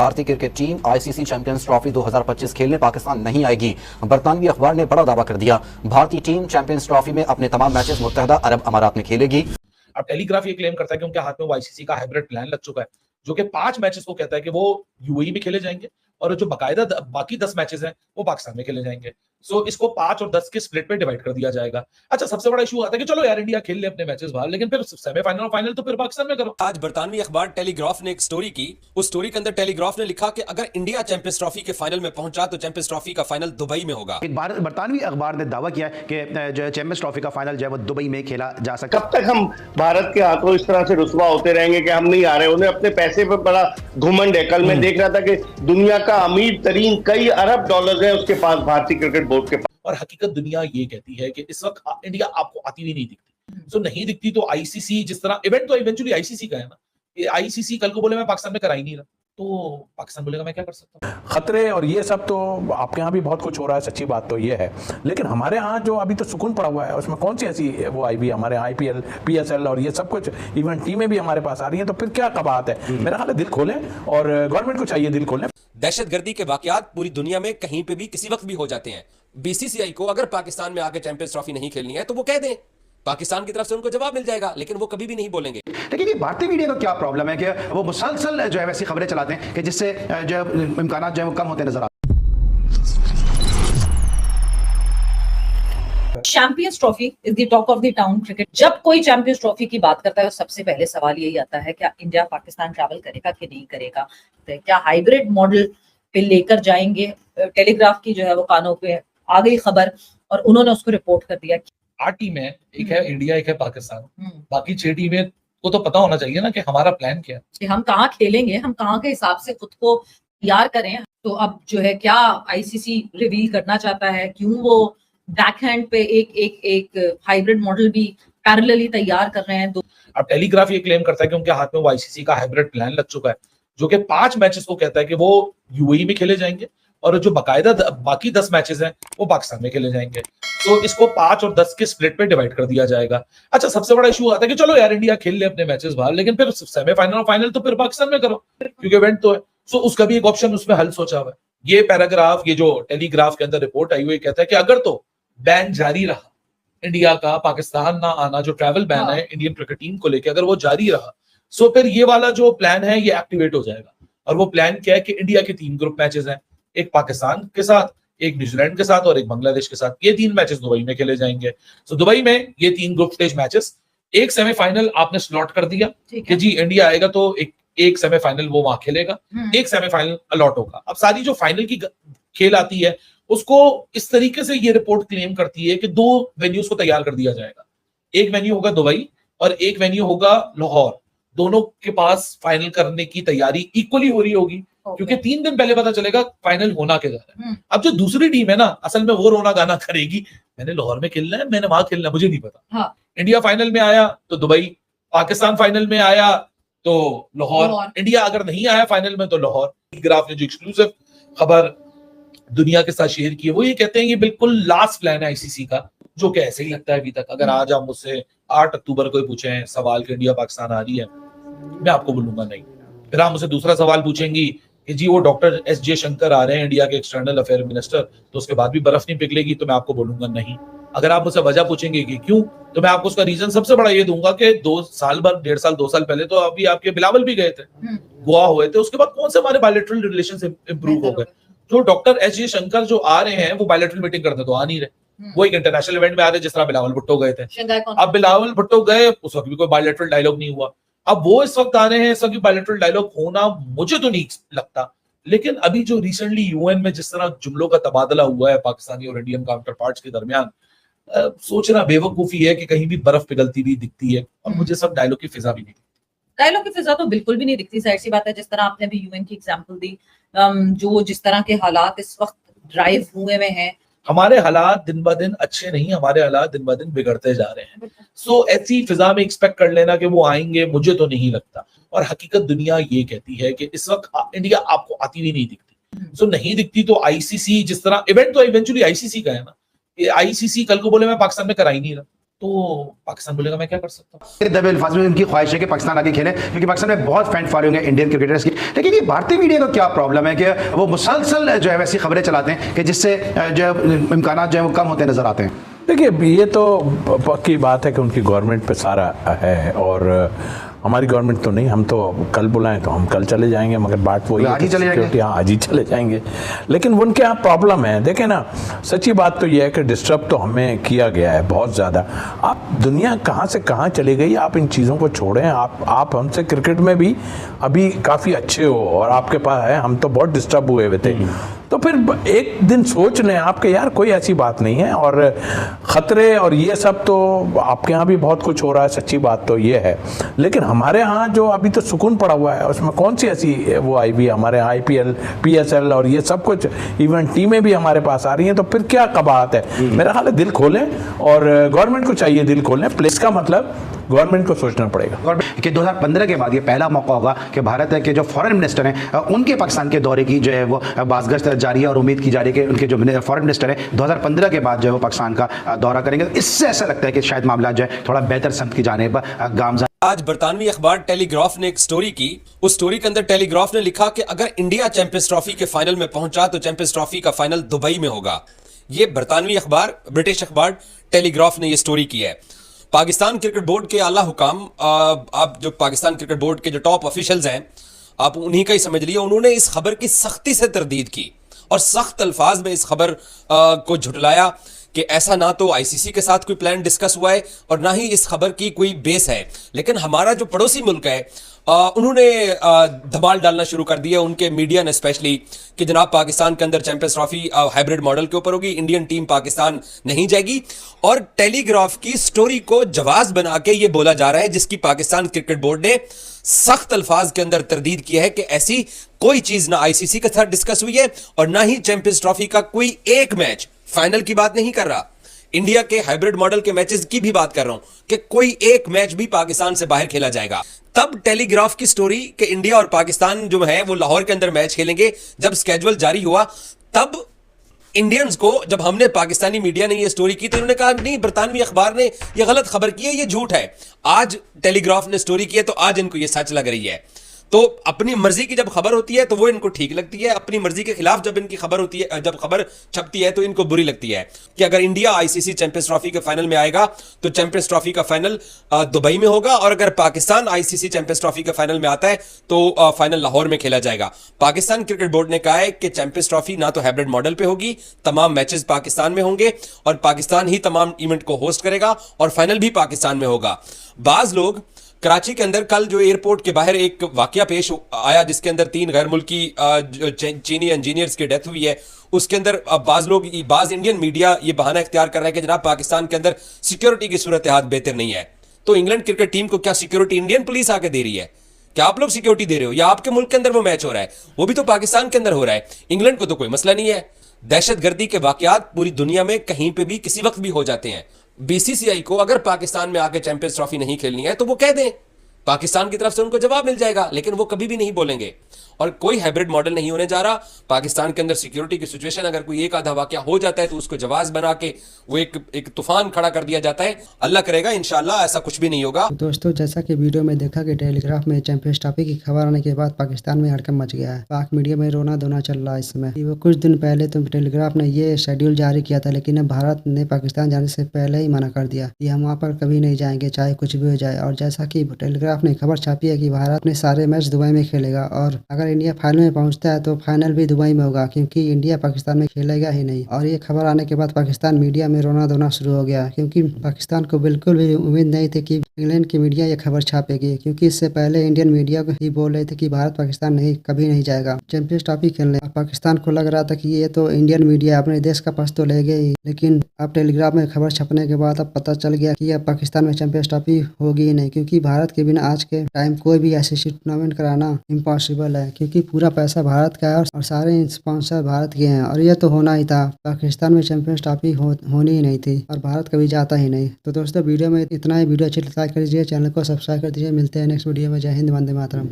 भारतीय cricket team ICC champions trophy 2025 खेलने पाकिस्तान नहीं आएगी। बरतानवी अखबार ने बड़ा दावा कर दिया। भारतीय टीम चैंपियंस ट्रॉफी में अपने तमाम मैचेस मुत्तहदा अरब अमारात में खेलेगी। अब टेलीग्राफ ये क्लेम करता है कि उनके हाथ में वो आईसीसी का हाइब्रिड प्लान लग चुका है, जो कि 5 मैचेस को कहता है कि वो यूएई में खेले जाएंगे और जो बकायदा बाकी 10 मैचेस हैं वो पाकिस्तान में खेले जाएंगे। सो इसको 5 और 10 के स्प्लिट पे डिवाइड कर दिया जाएगा। अच्छा, सबसे बड़ा इशू आता है कि चलो यार इंडिया खेल ले अपने मैचेस बाहर, लेकिन फिर सेमीफाइनल और फाइनल तो फिर पाकिस्तान में करो। आज बरतानवी अखबार टेलीग्राफ ने एक स्टोरी की। उस स्टोरी के अंदर टेलीग्राफ ने लिखा कि अगर इंडिया चैंपियंस ट्रॉफी के फाइनल में पहुंचा तो चैंपियंस ट्रॉफी का फाइनल दुबई में होगा। बरतानवी अखबार ने दावा किया कि जो चैंपियंस ट्रॉफी का फाइनल जो है वो दुबई में खेला जा सकता है। कब तक हम भारत के हाथों इस तरह से रुसवा होते रहेंगे कि हम नहीं आ रहे? उन्हें अपने पैसे पे बड़ा घुमंड है। कल मैं देख रहा था कि दुनिया का अमीर तरीन कई अरब डॉलर है उसके पास, भारतीय क्रिकेट बोर्ड के पास। और हकीकत दुनिया ये कहती है कि इस वक्त इंडिया आपको आती हुई नहीं दिखती। सो नहीं दिखती तो आईसीसी, जिस तरह इवेंट तो इवेंचुअली आईसीसी का है ना, आईसीसी कल को बोले मैं पाकिस्तान में करा ही नहीं रहा, तो पाकिस्तान बोलेगा मैं क्या कर सकता हूँ। खतरे और ये सब तो आपके यहाँ भी बहुत कुछ हो रहा है, सच्ची बात तो ये है, लेकिन हमारे यहाँ जो अभी तो सुकून पड़ा हुआ है उसमें कौन सी ऐसी वो आई भी हमारे यहाँ आईपीएल पीएसएल और ये सब कुछ इवेंट टीमें भी हमारे पास आ रही हैं, तो फिर क्या कबात है। मेरा ख्याल है दिल खोलें और गवर्नमेंट को चाहिए दिल खोलें। दहशतगर्दी के वाकयात पूरी दुनिया में कहीं पे भी किसी वक्त भी हो जाते हैं। बीसीसीआई को अगर पाकिस्तान में आके चैंपियंस ट्रॉफी नहीं खेलनी है तो वो कह दें, पाकिस्तान की तरफ से उनको जवाब मिल जाएगा, लेकिन वो कभी भी नहीं बोलेंगे। लेकिन ये भारतीय मीडिया का क्या प्रॉब्लम है कि वो मुसलसल जो है वैसी खबरें चलाते हैं कि जिससे जो इम्कान जो है वो कम होते नजर आते हैं। Champions trophy is the talk of the town cricket. जब कोई चैंपियंस ट्रॉफी की बात करता है तो सबसे पहले सवाल यही आता है, क्या इंडिया पाकिस्तान ट्रैवल करेगा कि नहीं करेगा, तो क्या हाइब्रिड मॉडल पे लेकर जाएंगे। टेलीग्राफ की जो है वो कानों पे आ गई खबर और उन्होंने उसको रिपोर्ट कर दिया। 8 टीमें, एक है इंडिया, एक है पाकिस्तान, बाकी 6 टीमें को तो पता होना चाहिए ना कि हमारा प्लान क्या है, कि हम कहाँ खेलेंगे, हम कहाँ के हिसाब से खुद को तैयार करें। तो अब जो है क्या आईसीसी रिवील करना चाहता है, क्यों वो बैकहैंड पे एक हाइब्रिड मॉडल भी पैरेलली तैयार कर रहे हैं। अब टेलीग्राफ ये क्लेम करता है कि उनके हाथ में वो आईसीसी का हाइब्रिड प्लान लग चुका है, जो कि 5 मैचेस को कहता है कि वो यूएई में खेले जाएंगे और जो बकायदा बाकी 10 मैचेस हैं वो पाकिस्तान में खेले जाएंगे। तो इसको 5 और 10 के स्प्लिट पे डिवाइड कर दिया जाएगा। अच्छा, सबसे बड़ा इशू आता है कि चलो यार इंडिया खेल ले अपने मैचेस बाहर, लेकिन फिर सेमीफाइनल और फाइनल तो फिर पाकिस्तान में करो, क्योंकि इवेंट तो है। सो उसका भी एक ऑप्शन उसमें हल सोचा हुआ है। ये पैराग्राफ, ये जो टेलीग्राफ के अंदर रिपोर्ट आई हुई कहता है कि अगर तो बैन जारी रहा, इंडिया का पाकिस्तान ना आना, जो ट्रैवल बैन है इंडियन क्रिकेट टीम को लेकर, अगर वो जारी रहा, सो फिर ये वाला जो प्लान है ये एक्टिवेट हो जाएगा। और वो प्लान क्या है कि इंडिया के 3 ग्रुप मैचेस हैं, एक पाकिस्तान के साथ, एक न्यूजीलैंड के साथ और एक बांग्लादेश के साथ। ये 3 मैचेस दुबई में खेले जाएंगे। सो दुबई में ये 3 ग्रुप स्टेज मैचेस, एक सेमीफाइनल आपने स्लॉट कर दिया कि जी इंडिया आएगा तो एक सेमीफाइनल वो वहां खेलेगा, एक सेमीफाइनल अलॉट होगा। अब सारी जो फाइनल की खेल आती है उसको इस तरीके से ये रिपोर्ट क्लेम करती है कि 2 वेन्यूज को तैयार कर दिया जाएगा। एक वेन्यू होगा दुबई और एक वेन्यू होगा लाहौर। दोनों के पास फाइनल करने की तैयारी इक्वली हो रही होगी, क्योंकि 3 दिन पहले पता चलेगा फाइनल होना क्या जा रहा है। अब जो दूसरी टीम है ना, असल में वो रोना गाना करेगी, मैंने लाहौर में खेलना है, मैंने वहां खेलना है, मुझे नहीं पता। इंडिया फाइनल में आया तो दुबई, पाकिस्तान फाइनल में आया तो लाहौर, इंडिया अगर नहीं आया फाइनल में तो लाहौर। ग्राफ ने जो एक्सक्लूसिव खबर दुनिया के साथ शेयर की है वो ये कहते हैं कि बिल्कुल लास्ट प्लान है आईसीसी का, जो कि ऐसे ही लगता है अभी तक। अगर आज आप मुझसे 8 अक्टूबर को पूछे सवाल कि इंडिया पाकिस्तान आ रही है, मैं आपको बोलूंगा नहीं। फिर आप मुझसे दूसरा सवाल पूछेंगी कि जी वो डॉक्टर एस जयशंकर आ रहे हैं इंडिया के एक्सटर्नल अफेयर मिनिस्टर, तो उसके बाद भी बर्फ नहीं पिघलेगी, तो मैं आपको बोलूंगा नहीं। अगर आप मुझसे वजह पूछेंगे कि क्यों, तो मैं आपको उसका रीजन सबसे बड़ा ये दूंगा कि 2 साल भर 1.5 साल 2 साल पहले तो अभी आपके बिलावल भी गए थे, गोवा हुए थे, उसके बाद कौन से हमारे बायलैटरल रिलेशंस इंप्रूव हो गए। जो डॉक्टर एस जयशंकर जो आ रहे हैं वो बायलैटरल मीटिंग करते तो आ नहीं रहे, वो एक इंटरनेशनल इवेंट में आ रहे, जिस तरह बिलावल भुट्टो गए थे। अब बिलावल भुट्टो गए, उस वक्त भी कोई बायलैटरल डायलॉग नहीं हुआ। अब वो इस वक्त आ रहे हैं, इस वक्त बायलैटरल डायलॉग होना मुझे तो नहीं लगता। लेकिन अभी जो रिसेंटली यूएन में जिस तरह जुमलों का तबादला हुआ है पाकिस्तानी और इंडियन काउंटर पार्ट्स के दरमियान, सोचना बेवकूफी है कि कहीं भी बर्फ पिघलती भी दिखती है, और मुझे सब डायलॉग की फिजा भी नहीं दिखती। डायलॉग की फिजा तो बिल्कुल भी नहीं दिखती, जाहिर सी बात है। जिस तरह आपने अभी यूएन की एग्जांपल दी, जो जिस तरह के हालात इस वक्त ड्राइव हुए में हैं, हमारे हालात दिन ब दिन अच्छे नहीं, हमारे हालात दिन ब दिन बिगड़ते जा रहे हैं। सो ऐसी फिजा में एक्सपेक्ट कर लेना कि वो आएंगे, मुझे तो नहीं लगता। और हकीकत दुनिया ये कहती है कि इस वक्त इंडिया आपको आती हुई नहीं दिखती। सो नहीं दिखती तो आईसीसी, जिस तरह इवेंट तो इवेंचुअली आईसीसी का है ना, आईसीसी कल को बोले मैं पाकिस्तान में करा ही नहीं रहा, तो पाकिस्तान बोलेगा मैं क्या कर सकता हूँ। दबे अल्फाज में उनकी ख्वाहिश है कि पाकिस्तान आगे खेले, क्योंकि पाकिस्तान में बहुत फैन फॉलोइंग है इंडियन क्रिकेटर्स की। लेकिन ये भारतीय मीडिया का क्या प्रॉब्लम है कि वो मुसलसल जो है वैसी खबरें चलाते हैं कि जिससे जो इम्कान जो है वो कम होते नजर आते हैं। देखिए, ये तो पक्की बात है कि उनकी गवर्नमेंट पे सारा है, और हमारी गवर्नमेंट तो नहीं। हम तो कल बुलाएं तो हम कल चले जाएंगे, मगर बात वही आज ही चले जाएंगे। हाँ, आज ही चले जाएंगे। लेकिन उनके यहाँ प्रॉब्लम है। देखें ना, सच्ची बात तो ये है कि डिस्टर्ब तो हमें किया गया है बहुत ज़्यादा। आप दुनिया कहाँ से कहाँ चली गई, आप इन चीज़ों को छोड़ें। आप हमसे क्रिकेट में भी अभी काफ़ी अच्छे हो और आपके पास है, हम तो बहुत डिस्टर्ब हुए हुए थे। तो फिर एक दिन सोच लें आपके, यार कोई ऐसी बात नहीं है, और ख़तरे और ये सब तो आपके यहाँ भी बहुत कुछ हो रहा है, सच्ची बात तो ये है। लेकिन हमारे यहाँ जो अभी तो सुकून पड़ा हुआ है, उसमें कौन सी ऐसी वो आई भी, हमारे यहाँ IPL PSL और ये सब कुछ इवेंट टीमें भी हमारे पास आ रही हैं, तो फिर क्या कबाहत है। मेरा ख्याल है दिल खोलें, और गवर्नमेंट को चाहिए दिल खोलें। प्लेस का मतलब गवर्नमेंट को सोचना पड़ेगा कि 2015 के बाद ये पहला मौका होगा कि भारत के जो फॉरेन मिनिस्टर हैं उनके पाकिस्तान के दौरे की जो है वो बाज़गश्त जारी है, और उम्मीद की जा रही है कि उनके जो फॉरेन मिनिस्टर हैं 2015 के बाद जो है वो पाकिस्तान का दौरा करेंगे। तो इससे ऐसा लगता है कि शायद मामला जो है थोड़ा बेहतर समत की जाने पर गामज़न। आज बरतानवी अखबार टेलीग्राफ ने एक स्टोरी की। उस स्टोरी के अंदर टेलीग्राफ ने लिखा कि अगर इंडिया चैंपियंस ट्रॉफी के फाइनल में पहुंचा तो चैंपियंस ट्रॉफी का फाइनल दुबई में होगा। ये बरतानवी अखबार, ब्रिटिश अखबार टेलीग्राफ ने ये स्टोरी की है। पाकिस्तान क्रिकेट बोर्ड के आला हुकाम, आप जो पाकिस्तान क्रिकेट बोर्ड के जो टॉप ऑफिशियल्स हैं, आप उन्हीं का ही समझ लिए, उन्होंने इस खबर की सख्ती से तरदीद की और सख्त अल्फाज में इस खबर को झुटलाया कि ऐसा ना तो ICC के साथ कोई प्लान डिस्कस हुआ है और ना ही इस खबर की कोई बेस है। लेकिन हमारा जो पड़ोसी मुल्क है उन्होंने धमाल डालना शुरू कर दिया, उनके मीडिया ने स्पेशली, कि जनाब पाकिस्तान के अंदर चैंपियंस ट्रॉफी हाइब्रिड मॉडल के ऊपर होगी, इंडियन टीम पाकिस्तान नहीं जाएगी। और टेलीग्राफ की स्टोरी को जवाब बना के ये बोला जा रहा है, जिसकी पाकिस्तान क्रिकेट बोर्ड ने सख्त अल्फाज के अंदर तरदीद किया है कि ऐसी कोई चीज ना ICC के साथ डिस्कस हुई है और ना ही चैंपियंस ट्रॉफी का कोई एक मैच, फाइनल की बात नहीं कर रहा, इंडिया के हाइब्रिड मॉडल के मैचेस की भी बात कर रहा हूं, कि कोई एक मैच भी पाकिस्तान से बाहर खेला जाएगा। तब टेलीग्राफ की स्टोरी कि इंडिया और पाकिस्तान जो है वो लाहौर के अंदर मैच खेलेंगे, जब स्केड्यूल जारी हुआ तब इंडियंस को, जब हमने पाकिस्तानी मीडिया ने ये स्टोरी की तो उन्होंने कहा नहीं, बरतानवी अखबार ने ये गलत खबर की है, ये झूठ है। आज टेलीग्राफ ने स्टोरी की है तो आज इनको ये सच लग रही है। तो अपनी मर्जी की जब खबर होती है तो वो इनको ठीक लगती है, अपनी मर्जी के खिलाफ जब इनकी खबर होती है, जब खबर छपती है तो इनको बुरी लगती है। कि अगर इंडिया ICC चैंपियंस ट्रॉफी के फाइनल में आएगा तो चैंपियंस ट्रॉफी का फाइनल दुबई में होगा, और अगर पाकिस्तान ICC चैंपियंस ट्रॉफी के फाइनल में आता है तो फाइनल लाहौर में खेला जाएगा। पाकिस्तान क्रिकेट बोर्ड ने कहा है कि चैंपियंस ट्रॉफी ना तो हाइब्रिड मॉडल पे होगी, तमाम मैचेस पाकिस्तान में होंगे और पाकिस्तान ही तमाम इवेंट को होस्ट करेगा और फाइनल भी पाकिस्तान में होगा। बाज लोग कराची के अंदर कल जो एयरपोर्ट के बाहर एक वाकया पेश आया जिसके अंदर 3 गैर मुल्की चीनी इंजीनियर्स की डेथ हुई है, उसके अंदर बाज इंडियन मीडिया ये बहाना इख्तियार कर रहा है कि जनाब पाकिस्तान के अंदर सिक्योरिटी की सूरत हाल बेहतर नहीं है। तो इंग्लैंड क्रिकेट टीम को क्या सिक्योरिटी इंडियन पुलिस आके दे रही है? क्या आप लोग सिक्योरिटी दे रहे हो, या आपके मुल्क के अंदर वो मैच हो रहा है, वो भी तो पाकिस्तान के अंदर हो रहा है। इंग्लैंड को तो कोई मसला नहीं है। दहशतगर्दी के वाकयात पूरी दुनिया में कहीं पे भी किसी वक्त भी हो जाते हैं। BCCI को अगर पाकिस्तान में आके चैंपियंस ट्रॉफी नहीं खेलनी है तो वो कह दें, पाकिस्तान की तरफ से उनको जवाब मिल जाएगा, लेकिन वो कभी भी नहीं बोलेंगे। और कोई हाइब्रिड मॉडल नहीं होने जा रहा। पाकिस्तान के अंदर सिक्योरिटी की सिचुएशन, अगर कोई एक आधा वाकया हो जाता है तो उसको जवाब बना के वो एक तूफान खड़ा कर दिया जाता है। अल्लाह करेगा इंशाल्लाह ऐसा कुछ भी नहीं होगा। दोस्तों, जैसा कि वीडियो में देखा कि टेलीग्राफ में चैंपियंस ट्रॉफी की खबर आने के बाद पाकिस्तान में हड़कंप मच गया है। पाक मीडिया में रोना धोना चल रहा है इस समय। वो कुछ दिन पहले तो टेलीग्राफ ने ये शेड्यूल जारी किया था, लेकिन भारत ने पाकिस्तान जाने से पहले ही मना कर दिया कि हम वहाँ पर कभी नहीं जाएंगे, चाहे कुछ भी हो जाए। और जैसा कि टेलीग्राफ ने खबर छापी है कि भारत अपने सारे मैच दुबई में खेलेगा, और अगर इंडिया फाइनल में पहुंचता है तो फाइनल भी दुबई में होगा, क्योंकि इंडिया पाकिस्तान में खेलेगा ही नहीं। और ये खबर आने के बाद पाकिस्तान मीडिया में रोना धोना शुरू हो गया, क्योंकि पाकिस्तान को बिल्कुल भी उम्मीद नहीं थी कि इंग्लैंड की मीडिया ये खबर छापेगी, क्योंकि इससे पहले इंडियन मीडिया ही बोल रहे थे कि भारत पाकिस्तान कभी नहीं जाएगा चैंपियंस ट्रॉफी खेलने। पाकिस्तान को लग रहा था कि ये तो इंडियन मीडिया अपने देश का पक्ष तो ले गई, लेकिन अब टेलीग्राफ में खबर छपने के बाद अब पता चल गया कि अब पाकिस्तान में चैंपियंस ट्रॉफी होगी ही नहीं, क्योंकि भारत के बिना आज के टाइम कोई भी ऐसी टूर्नामेंट कराना इम्पॉसिबल है, क्योंकि पूरा पैसा भारत का है और सारे स्पॉन्सर भारत के हैं। और ये तो होना ही था, पाकिस्तान में चैंपियंस ट्रॉफी होनी ही नहीं थी और भारत कभी जाता ही नहीं। तो दोस्तों, वीडियो में इतना ही। वीडियो अच्छी लाइक कर दीजिए, चैनल को सब्सक्राइब कर दीजिए। मिलते हैं नेक्स्ट वीडियो में। जय हिंद, वंदे मातरम।